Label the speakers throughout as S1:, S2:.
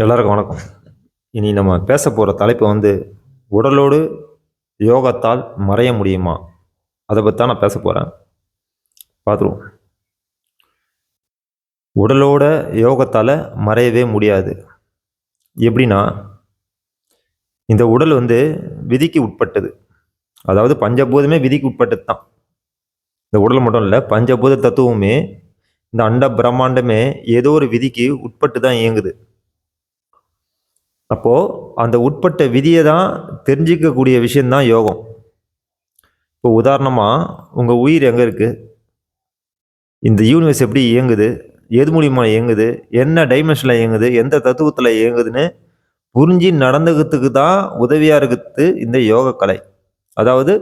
S1: எல்லாருக்கும் வணக்கம். இனி நம்ம பேச போகிற தலைப்பு உடலோடு யோகத்தால் மறைய முடியுமா? அதை பற்றி தான் நான் பேச போகிறேன். பார்த்துருவோம். உடலோட யோகத்தால் மறையவே முடியாது. எப்படின்னா, இந்த உடல் விதிக்கு உட்பட்டது. அதாவது பஞ்சபூதமே விதிக்கு உட்பட்டது தான். இந்த உடல் மட்டும் இல்லை, பஞ்சபூத தத்துவமே, இந்த அண்ட பிரம்மாண்டமே ஏதோ ஒரு விதிக்கு உட்பட்டு தான் இயங்குது. அப்போது அந்த உட்பட்ட விதியை தான் தெரிஞ்சிக்கக்கூடிய விஷயந்தான் யோகம். இப்போ உதாரணமாக, உங்கள் உயிர் எங்கே இருக்குது, இந்த யூனிவர்ஸ் எப்படி இயங்குது, எது மூலியமாக இயங்குது, என்ன டைமென்ஷனில் இயங்குது, எந்த தத்துவத்தில் இயங்குதுன்னு புரிஞ்சு நடந்துக்கிறதுக்கு தான் உதவியாக இருக்குது இந்த யோக கலை. அதாவது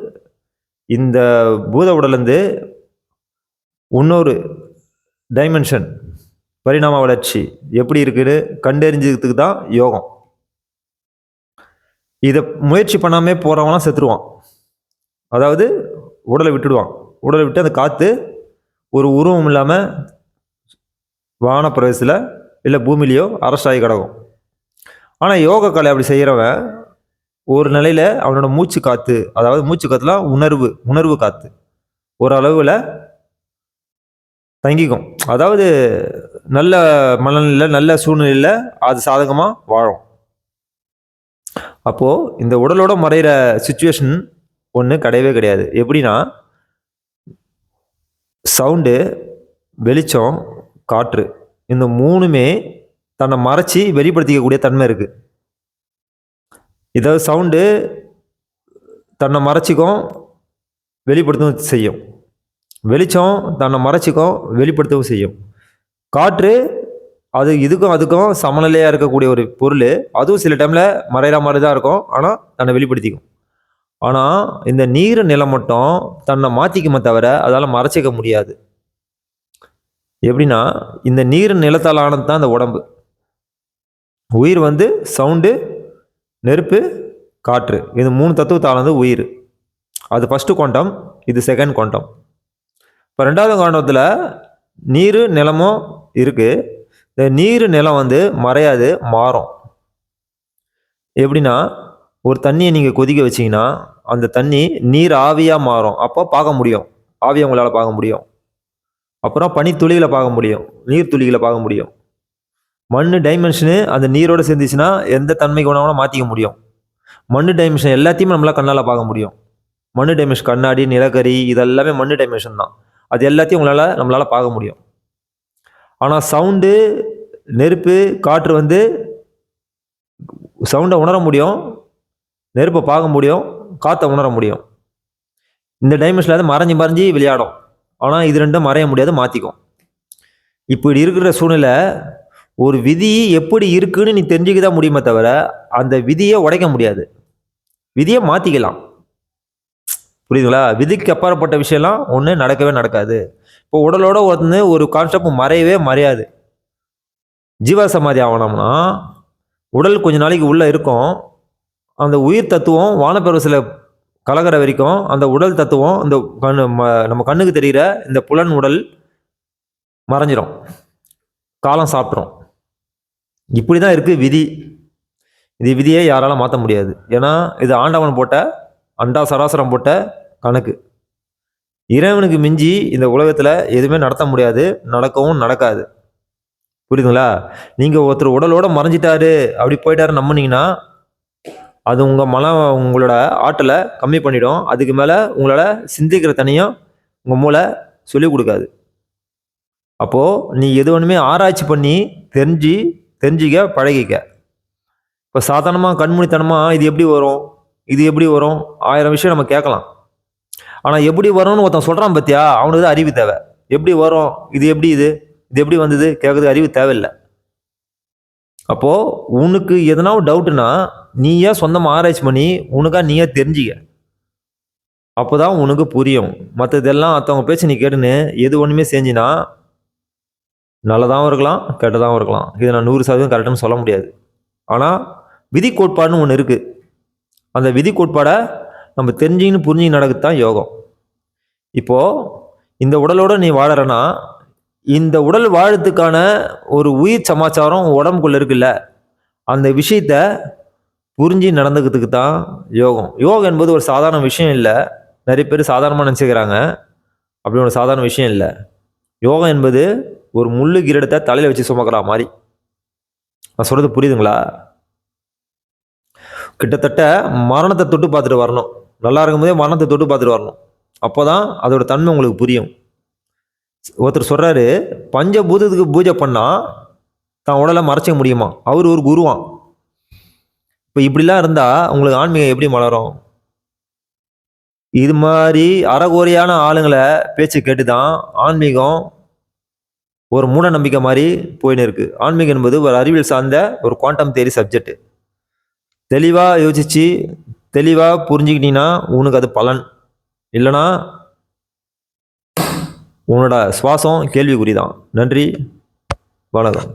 S1: இந்த பூத உடலேருந்து இன்னொரு டைமென்ஷன் பரிணாம வளர்ச்சி எப்படி இருக்குன்னு கண்டறிஞ்சதுக்கு தான் யோகம். இதை முயற்சி பண்ணாமல் போகிறவங்களாம் செத்துருவான். அதாவது உடலை விட்டுடுவான். உடலை விட்டு அந்த காற்று ஒரு உருவம் இல்லாமல் வானப்பிரதேசத்தில் இல்லை பூமியிலையோ அரசாகி கிடக்கும். ஆனால் யோக கலை அப்படி செய்கிறவன் ஒரு நிலையில் அவனோட மூச்சு காற்று, அதாவது மூச்சு காற்றுலாம் உணர்வு காற்று ஒரு அளவில் தங்கிக்கும். அதாவது நல்ல மனநிலையில் நல்ல சூழ்நிலையில் அது சாதகமாக வாழும். அப்போது இந்த உடலோட மறைகிற சுச்சுவேஷன் ஒன்று கிடையவே கிடையாது. எப்படின்னா, சவுண்டு, வெளிச்சம், காற்று, இந்த மூணுமே தன்னை மறைச்சி வெளிப்படுத்திக்கக்கூடிய தன்மை இருக்குது. இதாவது சவுண்டு தன்னை மறைச்சிக்கும், வெளிப்படுத்தவும் செய்யும். வெளிச்சம் தன்னை மறைச்சிக்கும், வெளிப்படுத்தவும் செய்யும். காற்று அது இதுக்கும் அதுக்கும் சமநிலையாக இருக்கக்கூடிய ஒரு பொருள். அதுவும் சில டைமில் மறைகிற மாதிரி தான் இருக்கும், ஆனால் தன்னை வெளிப்படுத்திக்கும். ஆனால் இந்த நீர் நிலம் மட்டும் தன்னை மாற்றிக்குமே தவிர அதால் மறைச்சிக்க முடியாது. எப்படின்னா, இந்த நீர் நிலத்தால் ஆனது தான் இந்த உடம்பு. உயிர் சவுண்டு, நெருப்பு, காற்று, இது 3 தத்துவத்தானது உயிர். அது ஃபஸ்ட்டு குவாண்டம், இது செகண்ட் குவாண்டம். இப்போ 2வது குவாண்டத்தில் நீர் நிலமும் இருக்குது. இந்த நீர் நிலம் மறையாது, மாறும். எப்படின்னா, ஒரு தண்ணியை நீங்கள் கொதிக்க வச்சிங்கன்னா அந்த தண்ணி நீர் ஆவியாக மாறும். அப்போ பார்க்க முடியும், ஆவியை உங்களால் பார்க்க முடியும். அப்புறம் பனித்துளிகளை பார்க்க முடியும், நீர் துளிகளை பார்க்க முடியும். மண் டைமென்ஷனு அந்த நீரோடு சேர்ந்துச்சுன்னா எந்த தன்மைக்கு வேணாலும் மாற்றிக்க முடியும். மண் டைமென்ஷன் எல்லாத்தையுமே நம்மளால் கண்ணால் பார்க்க முடியும். மண் டைமென்ஷன் கண்ணாடி, நிலக்கரி, இதெல்லாமே மண் டைமென்ஷன் தான். அது எல்லாத்தையும் நம்மளால் பார்க்க முடியும். ஆனால் சவுண்டு, நெருப்பு, காற்று சவுண்டை உணர முடியும், நெருப்பை பார்க்க முடியும், காற்றை உணர முடியும். இந்த டைமென்ஷனில் மறைஞ்சி விளையாடும். ஆனால் இது ரெண்டும் மறைய முடியாது, மாற்றிக்கும். இப்படி இருக்கிற சூழ்நிலை ஒரு விதி எப்படி இருக்குன்னு நீ தெரிஞ்சுக்க தான் முடியுமே தவிர அந்த விதியை உடைக்க முடியாது. விதியை மாற்றிக்கலாம். புரியுதுங்களா? விதிக்கு அப்பாற்பட்ட விஷயம்லாம் ஒன்று நடக்கவே நடக்காது. இப்போ உடலோட ஒரு கான்செப்ட் மறையவே மறையாது. ஜீவ சமாதி ஆகணும்னா உடல் கொஞ்ச நாளைக்கு உள்ளே இருக்கும். அந்த உயிர் தத்துவம் வானப்பெருசில் கலக்கிற வரைக்கும் அந்த உடல் தத்துவம் இந்த நம்ம கண்ணுக்கு தெரிகிற இந்த புலன் உடல் மறைஞ்சிரும், காலம் சாப்பிட்றோம். இப்படி தான் இருக்குது விதி. இது விதியை யாராலும் மாற்ற முடியாது. ஏன்னா இது ஆண்டவன் போட்ட, அண்டா சராசரம் போட்ட கணக்கு. இறைவனுக்கு மிஞ்சி இந்த உலகத்தில் எதுவுமே நடத்த முடியாது, நடக்கவும் நடக்காது. புரியுதுங்களா? நீங்கள் ஒருத்தர் உடலோட மறைஞ்சிட்டாரு, அப்படி போயிட்டாரு நம்பினீங்கன்னா அது உங்களோட ஆற்றலை கம்மி பண்ணிடும். அதுக்கு மேலே உங்களால் சிந்திக்கிற தனியும் உங்கள் மூளை சொல்லிக் கொடுக்காது. அப்போது நீ எது ஒன்றுமே ஆராய்ச்சி பண்ணி தெரிஞ்சிக்க பழகிக்க. இப்போ சாதாரணமாக கண்மூடித்தனமாக இது எப்படி வரும், இது எப்படி வரும், 1000 விஷயம் நம்ம கேட்கலாம். ஆனால் எப்படி வரும்னு ஒருத்தன் சொல்கிறான் பார்த்தியா, அவனுக்கு தான் அறிவு தேவை. எப்படி வரும், இது எப்படி வந்தது கேட்குறது அறிவு தேவையில்லை. அப்போது உனக்கு எதனா டவுட்டுனா நீயே சொந்தமாக ஆராய்ச்சி பண்ணி நீயே தெரிஞ்சிக்க. அப்போ தான் உனக்கு புரியும். மற்றதெல்லாம் மற்றவங்க பேச்சு நீ கேட்டுன்னு எது ஒன்றுமே செஞ்சினா நல்லதாகவும் இருக்கலாம், கெட்டதாகவும் இருக்கலாம். இதை நான் 100% கரெக்டுன்னு சொல்ல முடியாது. ஆனால் விதி கோட்பாடுன்னு ஒன்று இருக்குது. அந்த விதி கோட்பாடை நம்ம தெரிஞ்சுக்கின்னு புரிஞ்சுக்கின்னு நடக்குது தான் யோகம். இப்போது இந்த உடலோடு நீ வாழறனா, இந்த உடல் வாழறதுக்கான ஒரு உயிர் சமாச்சாரம் உடம்புக்குள்ளே இருக்குல்ல, அந்த விஷயத்த புரிஞ்சு நடந்துக்கிறதுக்கு தான் யோகம். யோகம் என்பது ஒரு சாதாரண விஷயம் இல்லை. நிறைய பேர் சாதாரணமாக நினச்சிக்கிறாங்க. அப்படி ஒரு சாதாரண விஷயம் இல்லை. யோகம் என்பது ஒரு முள்ளு கிரீடத்தை தலையில் வச்சு சுமக்கிற மாதிரி. நான் சொல்கிறது புரியுதுங்களா? கிட்டத்தட்ட மரணத்தை தொட்டு பார்த்துட்டு வரணும். நல்லா இருக்கும்போதே மரணத்தை தொட்டு பார்த்துட்டு வரணும். அப்போ தான் அதோட தன்மை உங்களுக்கு புரியும். ஒருத்தர் சொல்கிறாரு, பஞ்சபூதத்துக்கு பூஜை பண்ணால் தான் உடலை மறைச்சிக்க முடியுமா? அவர் ஒரு குருவான். இப்போ இப்படிலாம் இருந்தால் உங்களுக்கு ஆன்மீகம் எப்படி மலரும்? இது மாதிரி அறகுறையான ஆளுங்களை பேச்சு கேட்டு தான் ஆன்மீகம் ஒரு மூட நம்பிக்கை மாதிரி போயின்னு இருக்கு. ஆன்மீகம் என்பது ஒரு அறிவியல் சார்ந்த ஒரு குவாண்டம் தியரி சப்ஜெக்ட். தெளிவாக யோசிச்சு தெளிவாக புரிஞ்சுக்கிட்டீங்கன்னா உனக்கு அது பலன். இல்லைனா உன்னோட சுவாசம் கேள்விக்குறி தான். நன்றி, வணக்கம்.